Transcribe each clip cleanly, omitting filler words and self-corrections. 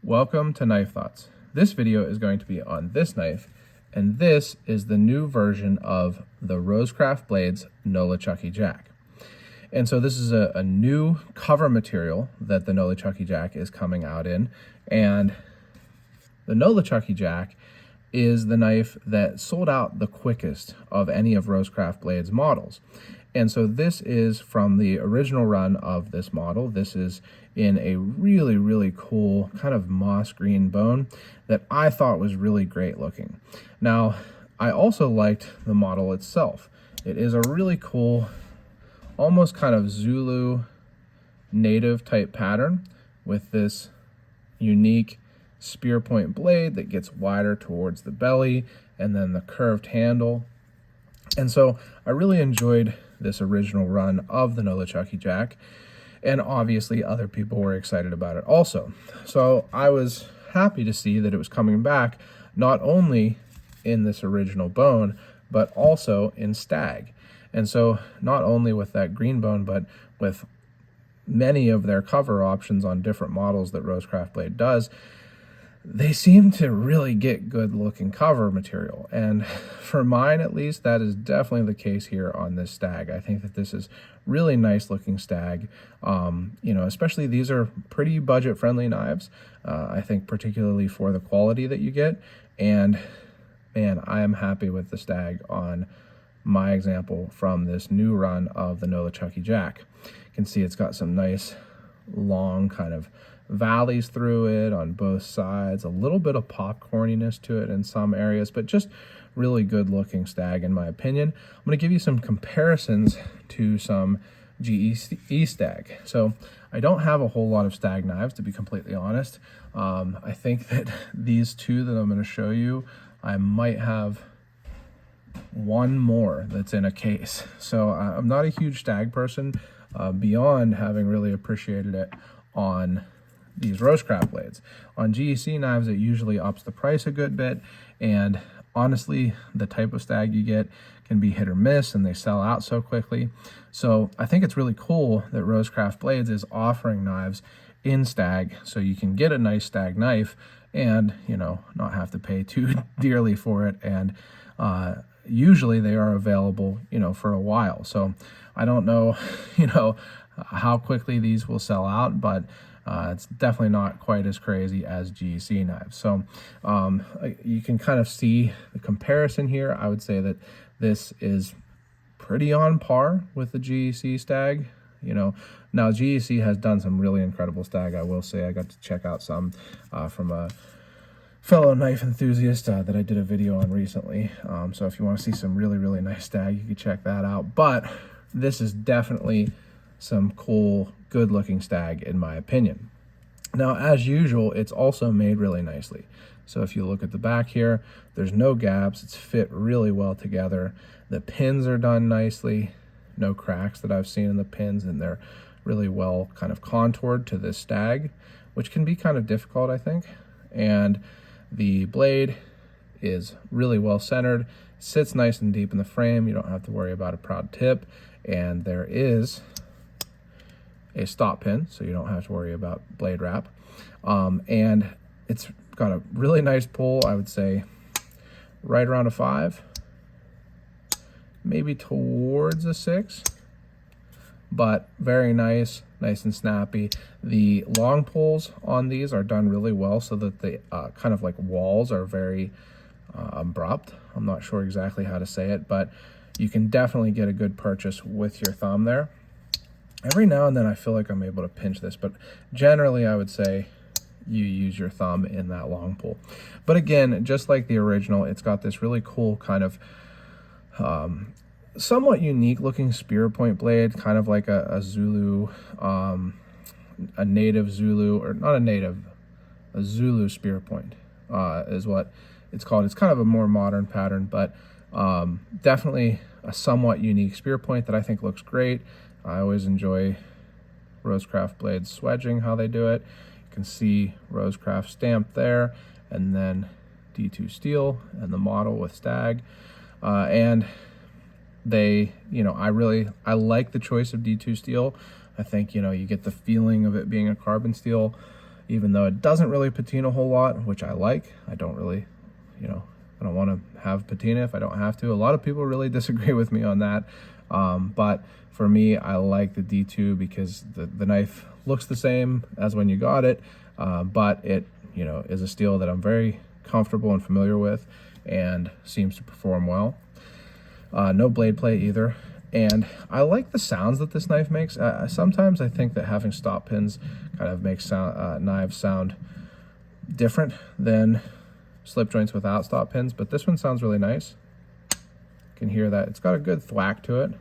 Welcome to Knife Thoughts. This video is going to be on this knife, and this is the new version of the Rosecraft Blades Nolichucky Jack. And so this is a new cover material that the Nolichucky Jack is coming out in, and the Nolichucky Jack is the knife that sold out the quickest of any of Rosecraft Blades models. And so this is from the original run of this model. This is in a really, really cool kind of moss green bone that I thought was really great looking. Now, I also liked the model itself. It is a really cool, almost kind of Zulu native type pattern with this unique spear point blade that gets wider towards the belly and then the curved handle. And so I really enjoyed this original run of the Nolichucky Jack, and obviously other people were excited about it also. So I was happy to see that it was coming back not only in this original bone but also in Stag. And so not only with that green bone but with many of their cover options on different models that Rosecraft Blade does, they seem to really get good looking cover material. And for mine, at least, that is definitely the case here on this Stag. I think that this is really nice looking Stag. Especially these are pretty budget friendly knives. I think particularly for the quality that you get. And man, I am happy with the Stag on my example from this new run of the Nolichucky Jack. You can see it's got some nice long kind of valleys through it on both sides, a little bit of popcorniness to it in some areas, but just really good looking Stag in my opinion. I'm going to give you some comparisons to some GEC Stag. So I don't have a whole lot of Stag knives, to be completely honest. I think that these two that I'm going to show you, I might have one more that's in a case. So I'm not a huge Stag person, beyond having really appreciated it on these Rosecraft blades. On GEC knives, it usually ups the price a good bit, and honestly, the type of Stag you get can be hit or miss, and they sell out so quickly. So I think it's really cool that Rosecraft Blades is offering knives in Stag, so you can get a nice Stag knife and, not have to pay too dearly for it. And usually they are available, for a while. So I don't know, how quickly these will sell out, but it's definitely not quite as crazy as GEC knives. So you can kind of see the comparison here. I would say that this is pretty on par with the GEC Stag. Now GEC has done some really incredible Stag. I will say I got to check out some from a fellow knife enthusiast that I did a video on recently. So if you want to see some really, really nice Stag, you can check that out. But this is definitely some cool, good looking Stag in my opinion. Now, as usual, it's also made really nicely. So if you look at the back here, there's no gaps. It's fit really well together. The pins are done nicely. No cracks that I've seen in the pins, and they're really well kind of contoured to this Stag, which can be kind of difficult, I think. And the blade is really well centered, sits nice and deep in the frame. You don't have to worry about a proud tip. And there is a stop pin, so you don't have to worry about blade wrap. And it's got a really nice pull, I would say right around a 5, maybe towards a 6, but very nice and snappy. The long pulls on these are done really well so that the kind of like walls are very abrupt. I'm not sure exactly how to say it, but you can definitely get a good purchase with your thumb there. Every now and then I feel like I'm able to pinch this, but generally I would say you use your thumb in that long pull. But again, just like the original, it's got this really cool kind of somewhat unique looking spear point blade, kind of like a Zulu, a native Zulu, or not a native, a Zulu spear point is what it's called. It's kind of a more modern pattern, but definitely a somewhat unique spear point that I think looks great. I always enjoy Rosecraft Blades swedging, how they do it. You can see Rosecraft stamped there, and then D2 steel and the model with Stag. And they, I like the choice of D2 steel. I think, you get the feeling of it being a carbon steel. even though it doesn't really patina a whole lot, which I like. I don't really, I don't want to have patina if I don't have to. A lot of people really disagree with me on that. But for me, I like the D2 because the knife looks the same as when you got it, but it, is a steel that I'm very comfortable and familiar with and seems to perform well. No blade play either. And I like the sounds that this knife makes. Sometimes I think that having stop pins kind of makes knives sound different than slip joints without stop pins, but this one sounds really nice. You can hear that. It's got a good thwack to it.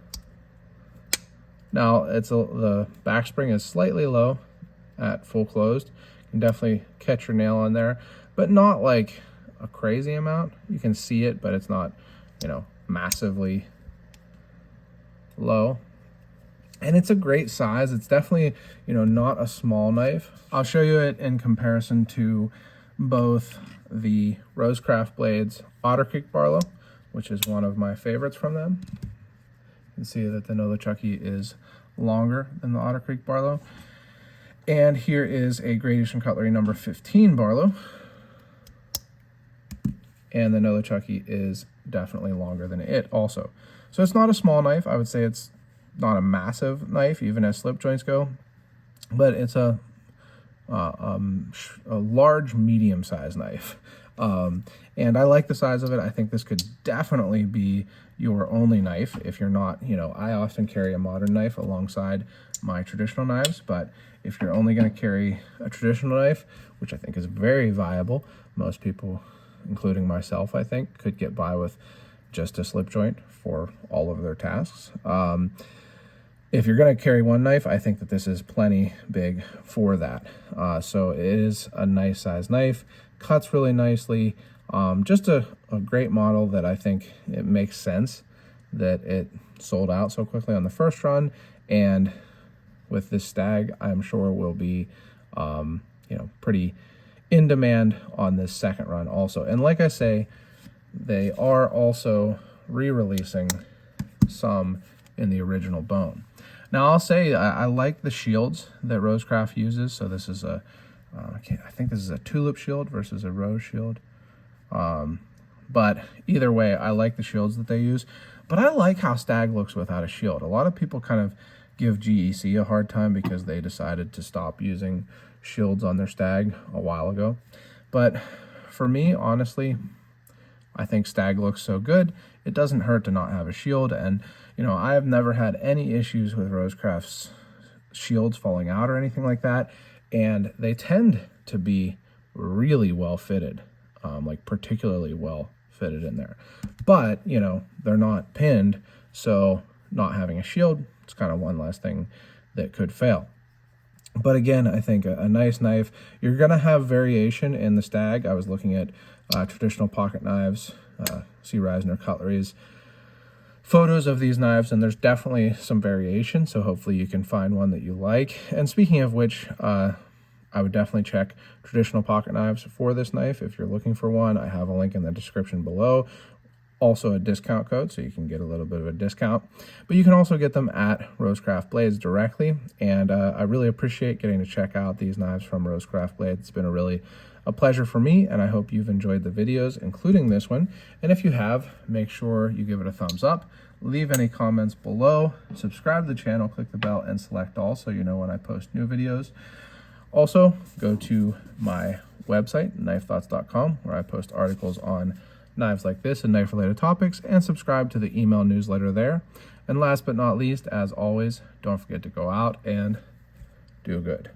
Now, the back spring is slightly low at full closed. You can definitely catch your nail on there, but not like a crazy amount. You can see it, but it's not, massively low. And it's a great size. It's definitely, not a small knife. I'll show you it in comparison to both the Rosecraft Blades Otter Creek Barlow, which is one of my favorites from them. You can see that the Nolichucky is longer than the Otter Creek Barlow. And here is a Gradation Cutlery number 15 Barlow. And the Nolichucky is definitely longer than it also. So it's not a small knife. I would say it's not a massive knife, even as slip joints go, but it's a large, medium-sized knife. And I like the size of it. I think this could definitely be your only knife if you're not, I often carry a modern knife alongside my traditional knives, but if you're only going to carry a traditional knife, which I think is very viable, most people, including myself, I think, could get by with just a slip joint for all of their tasks. If you're going to carry one knife, I think that this is plenty big for that. So it is a nice size knife, cuts really nicely. Just a great model that I think it makes sense that it sold out so quickly on the first run, and with this Stag, I'm sure will be, pretty in demand on this second run also. And like I say, they are also re-releasing some in the original bone. Now I'll say I like the shields that Rosecraft uses. So this is I think this is a tulip shield versus a rose shield. But either way, I like the shields that they use. But I like how Stag looks without a shield. A lot of people kind of give GEC a hard time because they decided to stop using shields on their Stag a while ago. But for me, honestly, I think Stag looks so good, it doesn't hurt to not have a shield. And, I have never had any issues with Rosecraft's shields falling out or anything like that. And they tend to be really well fitted, like particularly well fitted in there. But, they're not pinned, so not having a shield, it's kind of one less thing that could fail. But again, I think a nice knife. You're going to have variation in the Stag. I was looking at traditional pocket knives, C. Reisner cutleries, photos of these knives, and there's definitely some variation, so hopefully you can find one that you like. And speaking of which, I would definitely check traditional pocket knives for this knife if you're looking for one. I have a link in the description below. Also a discount code, so you can get a little bit of a discount. But you can also get them at Rosecraft Blades directly, and I really appreciate getting to check out these knives from Rosecraft Blades. It's been a pleasure for me, and I hope you've enjoyed the videos, including this one. And if you have, make sure you give it a thumbs up, leave any comments below, subscribe to the channel, click the bell, and select all so you know when I post new videos. Also, go to my website, knifethoughts.com, where I post articles on knives like this and knife-related topics, and subscribe to the email newsletter there. And last but not least, as always, don't forget to go out and do good.